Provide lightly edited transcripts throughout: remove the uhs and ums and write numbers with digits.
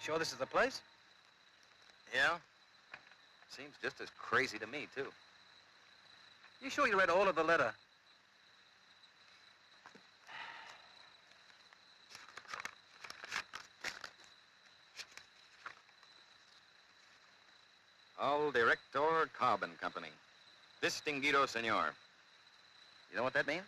Sure this is the place? Yeah. Seems just as crazy to me, too. You sure you read all of the letter? Al Director Cobb and Company. Distinguido Senor. You know what that means?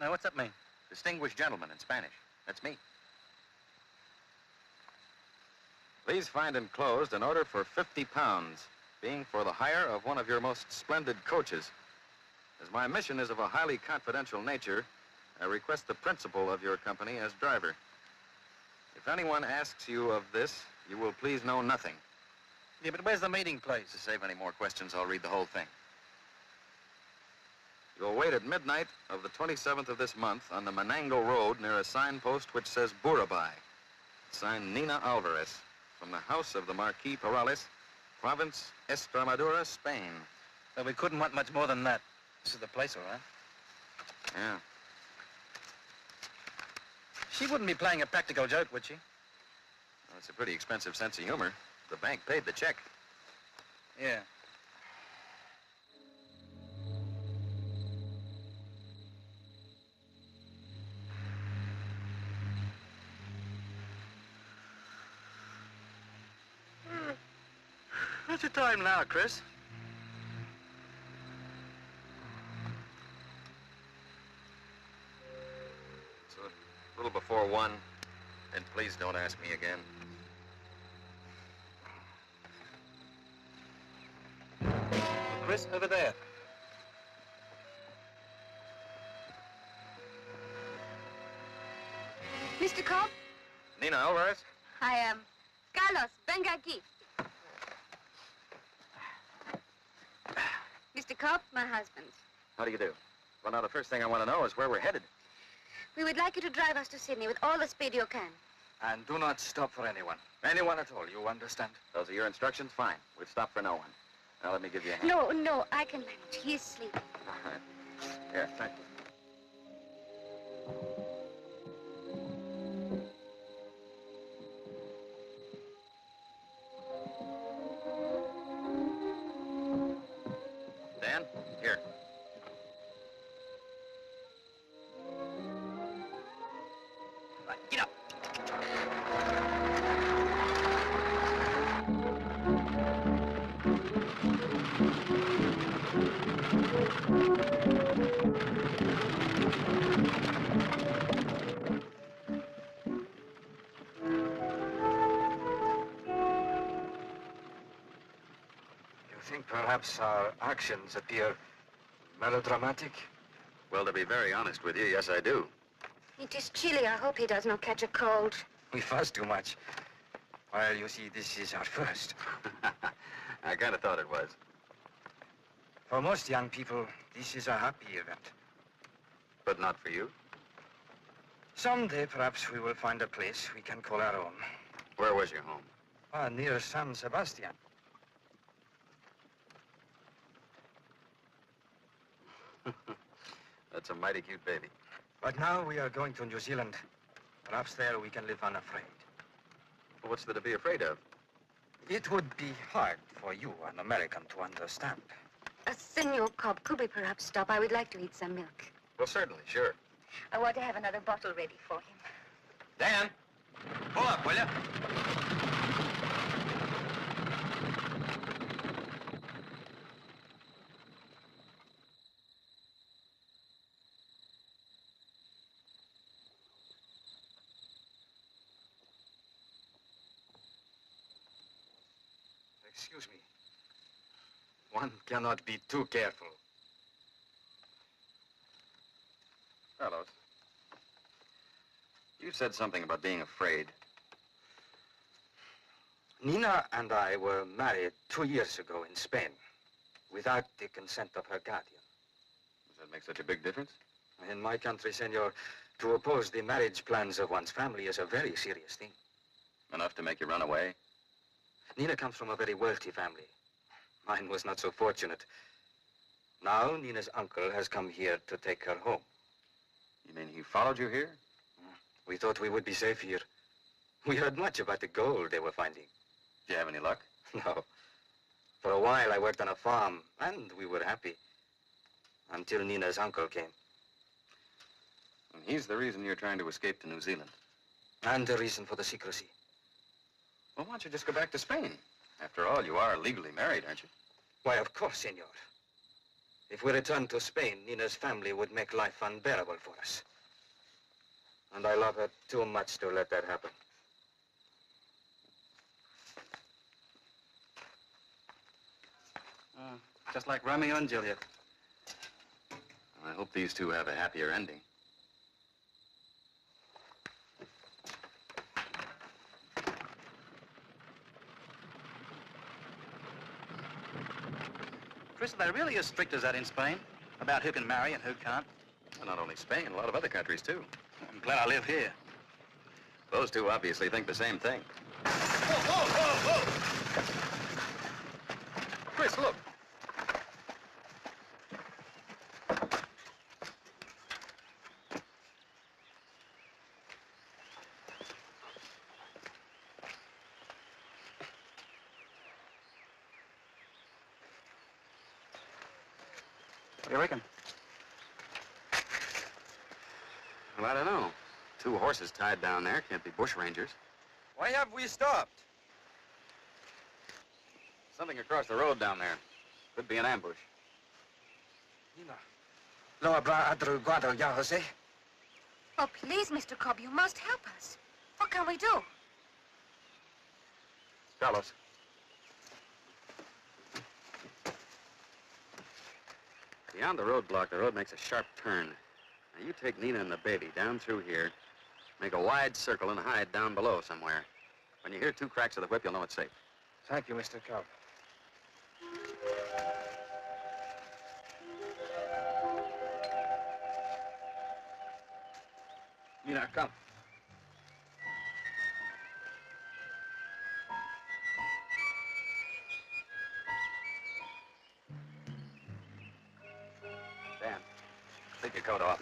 No, what's that mean? Distinguished gentleman in Spanish. That's me. Please find enclosed an order for 50 pounds, being for the hire of one of your most splendid coaches. As my mission is of a highly confidential nature, I request the principal of your company as driver. If anyone asks you of this, you will please know nothing. Yeah, but where's the meeting place? To save any more questions, I'll read the whole thing. You'll wait at midnight of the 27th of this month on the Menango Road near a signpost which says Burabay. Signed Nina Alvarez, from the house of the Marquis Perales, province Estremadura, Spain. Well, we couldn't want much more than that. This is the place, all right? Yeah. She wouldn't be playing a practical joke, would she? Well, it's a pretty expensive sense of humor. The bank paid the check. Yeah. What's your time now, Chris? It's a little before 1, and please don't ask me again. Chris, over there. Mr. Cobb? Nina Alvarez? I am. Carlos, venga aquí. Mr. Cobb, my husband. How do you do? Well, now, the first thing I want to know is where we're headed. We would like you to drive us to Sydney with all the speed you can. And do not stop for anyone. Anyone at all, you understand? Those are your instructions? Fine. We've stopped for no one. Now, let me give you a hand. No, I can manage. He is sleeping. All right. Here, thank you. Dan, here. Right, get up. You think perhaps our actions appear melodramatic? Well, to be very honest with you, yes, I do. It is chilly. I hope he does not catch a cold. We fuss too much. Well, you see, this is our first. I kind of thought it was. For most young people, this is a happy event. But not for you. Someday, perhaps, we will find a place we can call our own. Where was your home? Near San Sebastian. That's a mighty cute baby. But now we are going to New Zealand. Perhaps there we can live unafraid. What's there to be afraid of? It would be hard for you, an American, to understand. Senor Cobb, could we perhaps stop? I would like to eat some milk. Well, certainly, sure. I want to have another bottle ready for him. Dan, pull up, will you? Excuse me. One cannot be too careful. Carlos, you said something about being afraid. Nina and I were married 2 years ago in Spain, without the consent of her guardian. Does that make such a big difference? In my country, senor, to oppose the marriage plans of one's family is a very serious thing. Enough to make you run away? Nina comes from a very wealthy family. Mine was not so fortunate. Now, Nina's uncle has come here to take her home. You mean he followed you here? We thought we would be safe here. We heard much about the gold they were finding. Do you have any luck? No. For a while, I worked on a farm, and we were happy. Until Nina's uncle came. And he's the reason you're trying to escape to New Zealand. And the reason for the secrecy. Well, why don't you just go back to Spain? After all, you are legally married, aren't you? Why, of course, senor. If we returned to Spain, Nina's family would make life unbearable for us. And I love her too much to let that happen. Just like Romeo and Juliet. I hope these two have a happier ending. Chris, are they really as strict as that in Spain? About who can marry and who can't? Well, not only Spain, a lot of other countries, too. I'm glad I live here. Those two obviously think the same thing. Whoa, whoa, whoa, whoa! Chris, look. What do you reckon? Well, I don't know. Two horses tied down there can't be bushrangers. Why have we stopped? Something across the road down there. Could be an ambush. Nina. Lo habrá atrugado ya, Jose? Oh, please, Mr. Cobb, you must help us. What can we do? Carlos. Beyond the roadblock, the road makes a sharp turn. Now, you take Nina and the baby down through here, make a wide circle and hide down below somewhere. When you hear two cracks of the whip, you'll know it's safe. Thank you, Mr. Cobb. Nina, come. Dan, take your coat off.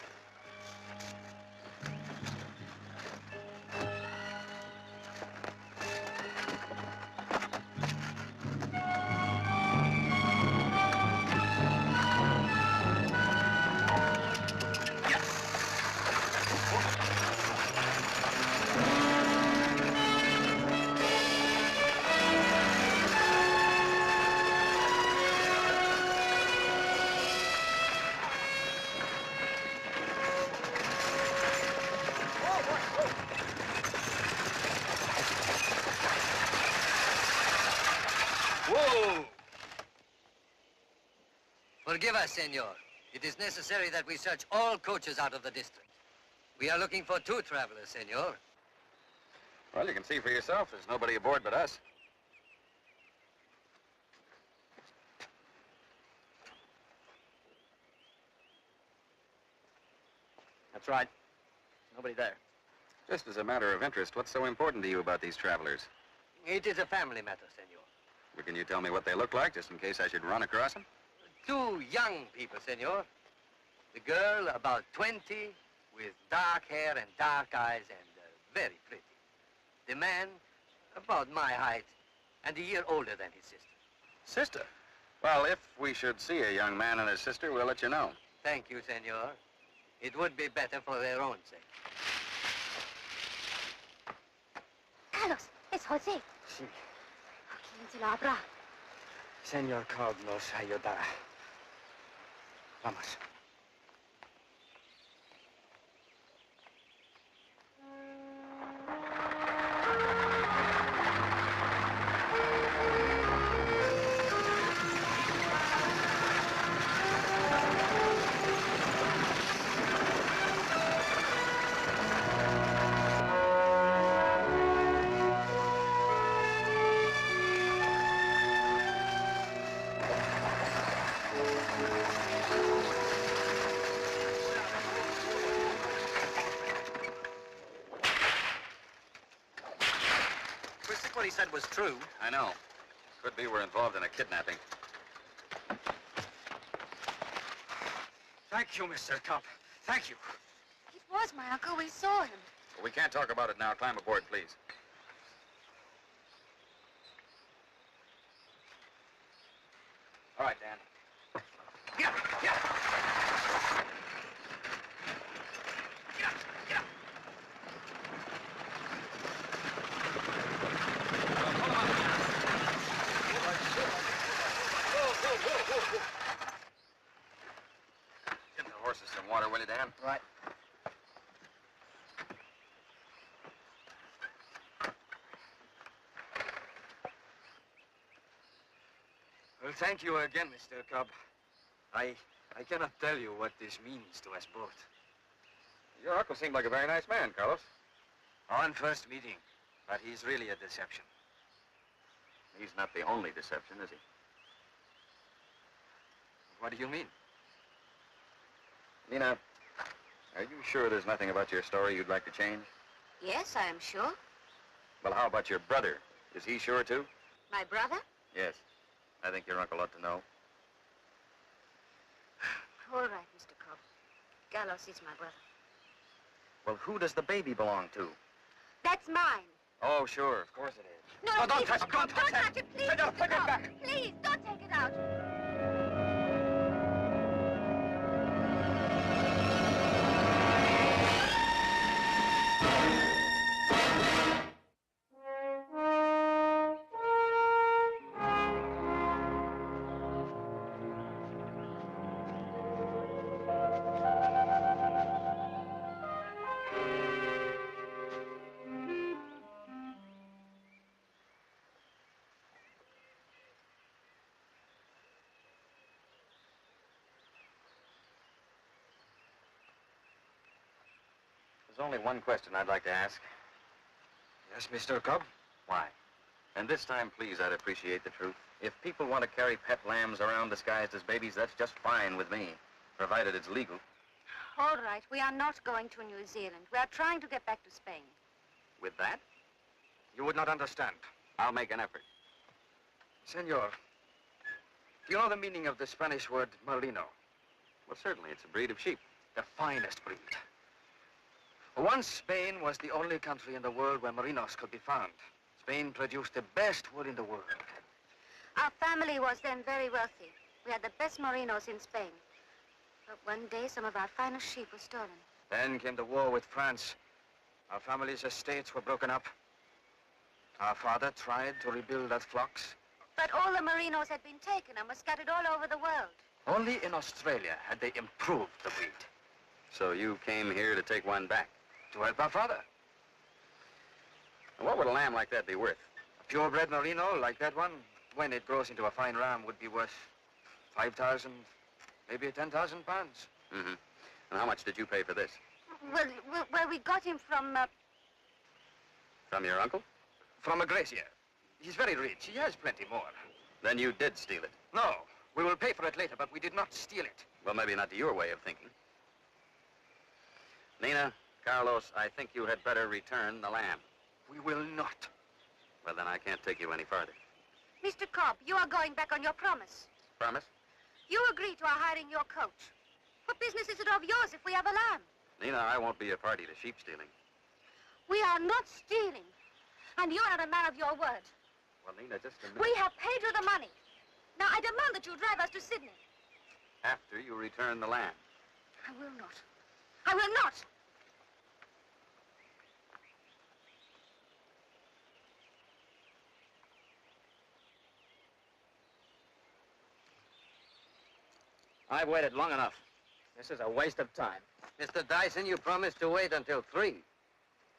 Forgive us, senor. It is necessary that we search all coaches out of the district. We are looking for two travelers, senor. Well, you can see for yourself. There's nobody aboard but us. That's right. Nobody there. Just as a matter of interest, what's so important to you about these travelers? It is a family matter, senor. Well, can you tell me what they look like, just in case I should run across them? Two young people, senor. The girl, about 20, with dark hair and dark eyes and very pretty. The man, about my height, and a year older than his sister. Sister? Well, if we should see a young man and his sister, we'll let you know. Thank you, senor. It would be better for their own sake. Carlos, it's Jose. Sí. ¿Quién se lo habrá? Senor Cobb nos ayudará. Vamos. What he said was true. I know. Could be we're involved in a kidnapping. Thank you, Mr. Cobb. Thank you. It was my uncle. We saw him. Well, we can't talk about it now. Climb aboard, please. All right, Dan. Yeah, yeah. Give the horses some water, will you, Dan? Right. Well, thank you again, Mr. Cobb. I cannot tell you what this means to us both. Your uncle seemed like a very nice man, Carlos. On first meeting, but he's really a deception. He's not the only deception, is he? What do you mean? Nina, are you sure there's nothing about your story you'd like to change? Yes, I am sure. Well, how about your brother? Is he sure, too? My brother? Yes. I think your uncle ought to know. All right, Mr. Cobb. Carlos is my brother. Well, who does the baby belong to? That's mine. Oh, sure. Of course it is. No, Oh, don't please, touch it, don't touch touch it, please, Take it, Mr. take it Cobb. back. Please, don't take it out. There's only one question I'd like to ask. Yes, Mr. Cobb? Why? And this time, please, I'd appreciate the truth. If people want to carry pet lambs around disguised as babies, that's just fine with me, provided it's legal. All right, we are not going to New Zealand. We are trying to get back to Spain. With that, You would not understand. I'll make an effort. Senor, do you know the meaning of the Spanish word merino? Well, certainly, it's a breed of sheep. The finest breed. Once Spain was the only country in the world where merinos could be found. Spain produced the best wool in the world. Our family was then very wealthy. We had the best merinos in Spain. But one day, some of our finest sheep were stolen. Then came the war with France. Our family's estates were broken up. Our father tried to rebuild that flocks. But all the merinos had been taken and were scattered all over the world. Only in Australia had they improved the breed. So you came here to take one back. To help our father. What would a lamb like that be worth? A purebred merino like that one, when it grows into a fine ram, would be worth 5,000, maybe 10,000 pounds. Mm-hmm. And how much did you pay for this? Well, we got him from, From your uncle? From a grazier. He's very rich. He has plenty more. Then you did steal it. No, we will pay for it later, but we did not steal it. Well, maybe not to your way of thinking. Nina, Carlos, I think you had better return the lamb. We will not. Well, then I can't take you any farther. Mr. Cobb, you are going back on your promise. Promise? You agree to our hiring your coach. What business is it of yours if we have a lamb? Nina, I won't be a party to sheep stealing. We are not stealing. And you are a man of your word. Well, Nina, just a minute. We have paid you the money. Now, I demand that you drive us to Sydney. After you return the lamb. I will not. I will not. I've waited long enough. This is a waste of time. Mr. Dyson, you promised to wait until 3.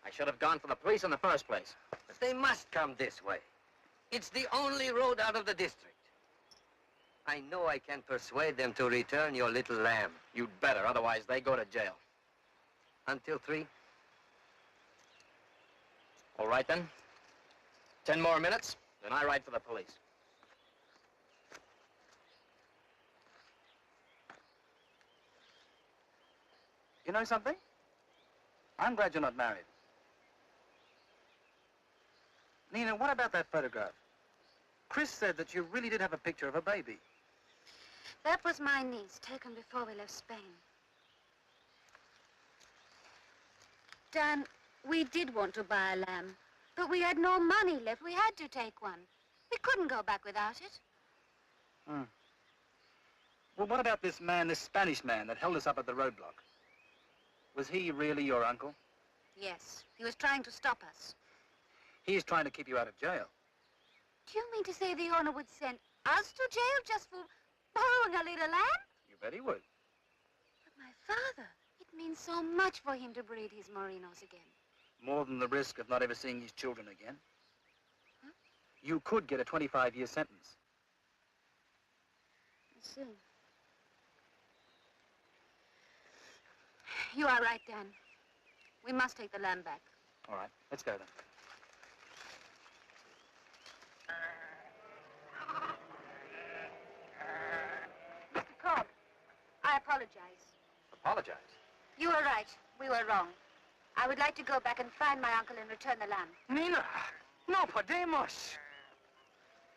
I should have gone for the police in the first place. But they must come this way. It's the only road out of the district. I know I can persuade them to return your little lamb. You'd better, otherwise they go to jail. Until 3? All right, then. 10 more minutes, then I ride for the police. You know something? I'm glad you're not married. Nina, what about that photograph? Chris said that you really did have a picture of a baby. That was my niece, taken before we left Spain. Dan, we did want to buy a lamb, but we had no money left. We had to take one. We couldn't go back without it. Well, what about this man, this Spanish man that held us up at the roadblock? Was he really your uncle? Yes, he was trying to stop us. He's trying to keep you out of jail. Do you mean to say the owner would send us to jail just for borrowing a little land? You bet he would. But my father, it means so much for him to breed his Merinos again. More than the risk of not ever seeing his children again. Huh? You could get a 25-year sentence. I see. You are right, Dan. We must take the land back. All right, let's go then. Mr. Cobb, I apologize. Apologize. You were right. We were wrong. I would like to go back and find my uncle and return the land. Nina, no podemos.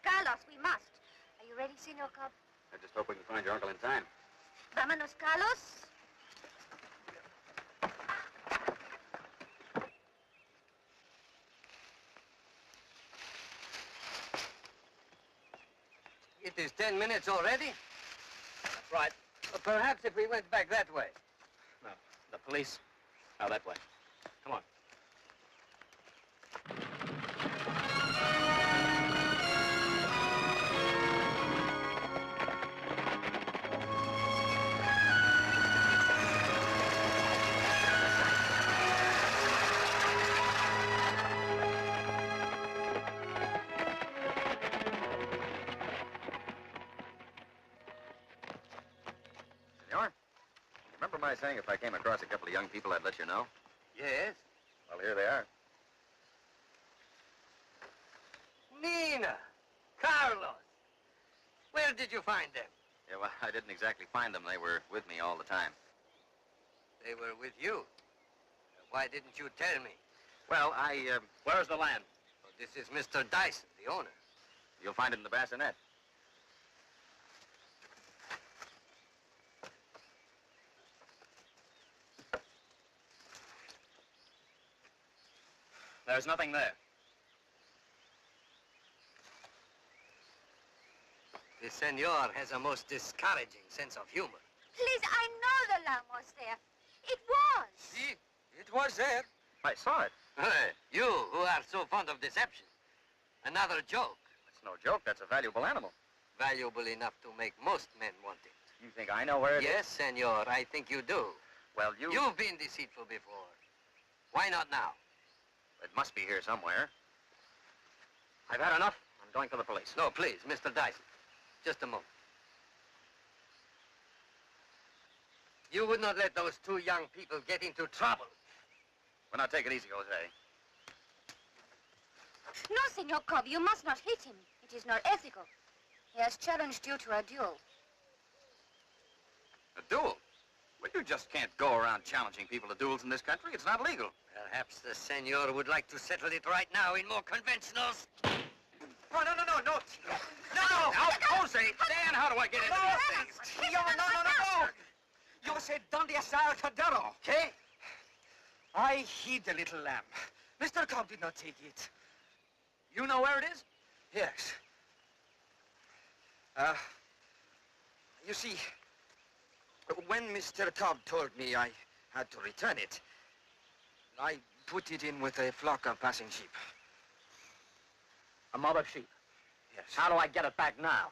Carlos, we must. Are you ready, Senor Cobb? I just hope we can find your uncle in time. Vámonos, Carlos. It is 10 minutes already. That's right. Perhaps if we went back that way. No, the police? Now that way. Come on. Senor, remember my saying if I came across a couple of young people, I'd let you know? Yes. Well, here they are. Nina, Carlos, where did you find them? Yeah, well, I didn't exactly find them. They were with me all the time. They were with you. Why didn't you tell me? Well, Where's the land? Well, this is Mr. Dyson, the owner. you'll find it in the bassinet. There's nothing there. The senor has a most discouraging sense of humor. Please, I know the lamb was there. It was. See, it was there. I saw it. Hey, you who are so fond of deception. Another joke. It's no joke. That's a valuable animal. Valuable enough to make most men want it. You think I know where it is? Yes, senor, I think you do. Well, You've been deceitful before. Why not now? It must be here somewhere. I've had enough. I'm going to the police. No, please, Mr. Dyson. Just a moment. You would not let those two young people get into trouble. Well, now take it easy, Jose. No, Senor Cobb, you must not hit him. It is not ethical. He has challenged you to a duel. A duel? Well, you just can't go around challenging people to duels in this country. It's not legal. Perhaps the senor would like to settle it right now in more conventional... No! Now, Jose, Dan, how do I get into these things? No! You said, "Donde está el cordero?" Okay? I hid the little lamb. Mr. Cobb did not take it. You know where it is? Yes. You see, when Mr. Cobb told me I had to return it, I put it in with a flock of passing sheep. A mob of sheep. Yes. How do I get it back now?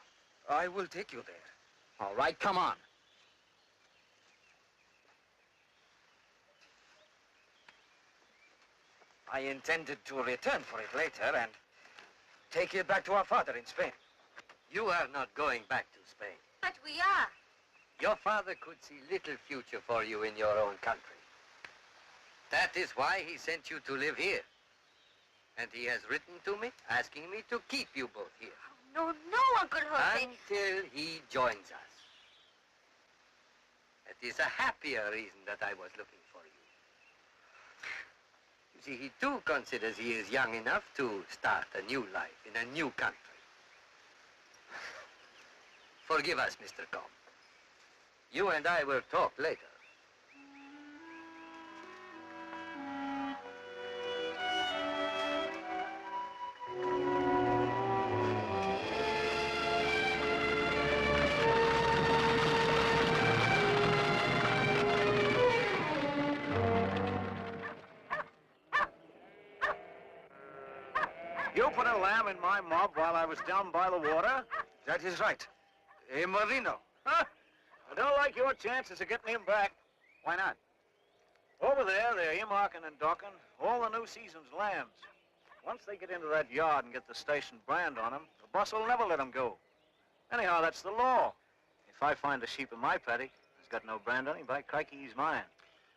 I will take you there. All right, come on. I intended to return for it later and take it back to our father in Spain. You are not going back to Spain. But we are. Your father could see little future for you in your own country. That is why he sent you to live here. And he has written to me, asking me to keep you both here. Oh, no, Uncle Jose. Until he joins us. It is a happier reason that I was looking for you. You see, he too considers he is young enough to start a new life in a new country. Forgive us, Mr. Cobb. You and I will talk later. You put a lamb in my mob while I was down by the water? That is right. A merino. Huh? I don't like your chances of getting him back. Why not? Over there, they're earmarking and docking all the new season's lambs. Once they get into that yard and get the station brand on them, the boss will never let them go. Anyhow, that's the law. If I find a sheep in my paddock that's got no brand on him, by crikey, he's mine.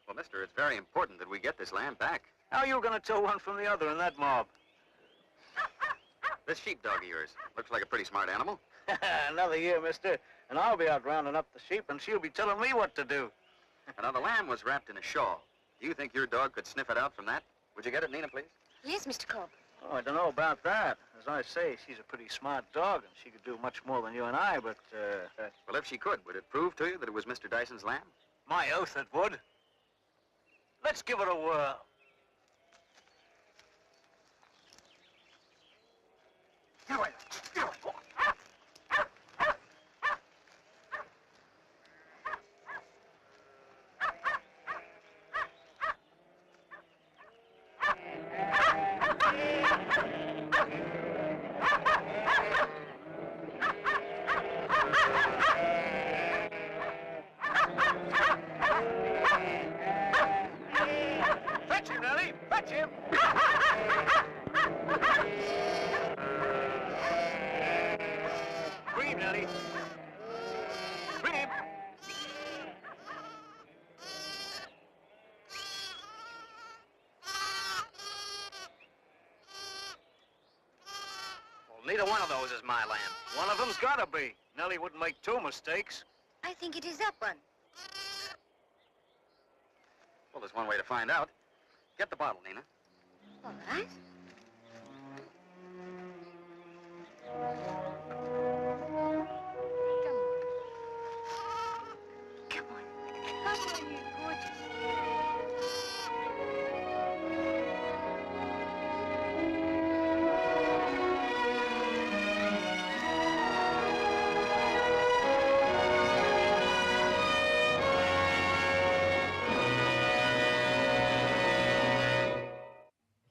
Well, mister, it's very important that we get this lamb back. How are you going to tell one from the other in that mob? This sheepdog of yours looks like a pretty smart animal. Another year, mister, and I'll be out rounding up the sheep, and she'll be telling me what to do. Now, the lamb was wrapped in a shawl. Do you think your dog could sniff it out from that? Would you get it, Nina, please? Yes, Mr. Cobb. Oh, I don't know about that. As I say, she's a pretty smart dog, and she could do much more than you and I, but, Well, if she could, would it prove to you that it was Mr. Dyson's lamb? my oath it would. Let's give it a whirl. Get away. Get away. Fetch him, Nellie! Fetch him! Scream, Nellie! Scream! Well, neither one of those is my lamb. One of them's gotta be. Nellie wouldn't make two mistakes. I think it is that one. Well, there's one way to find out. Get the bottle, Nina. All right.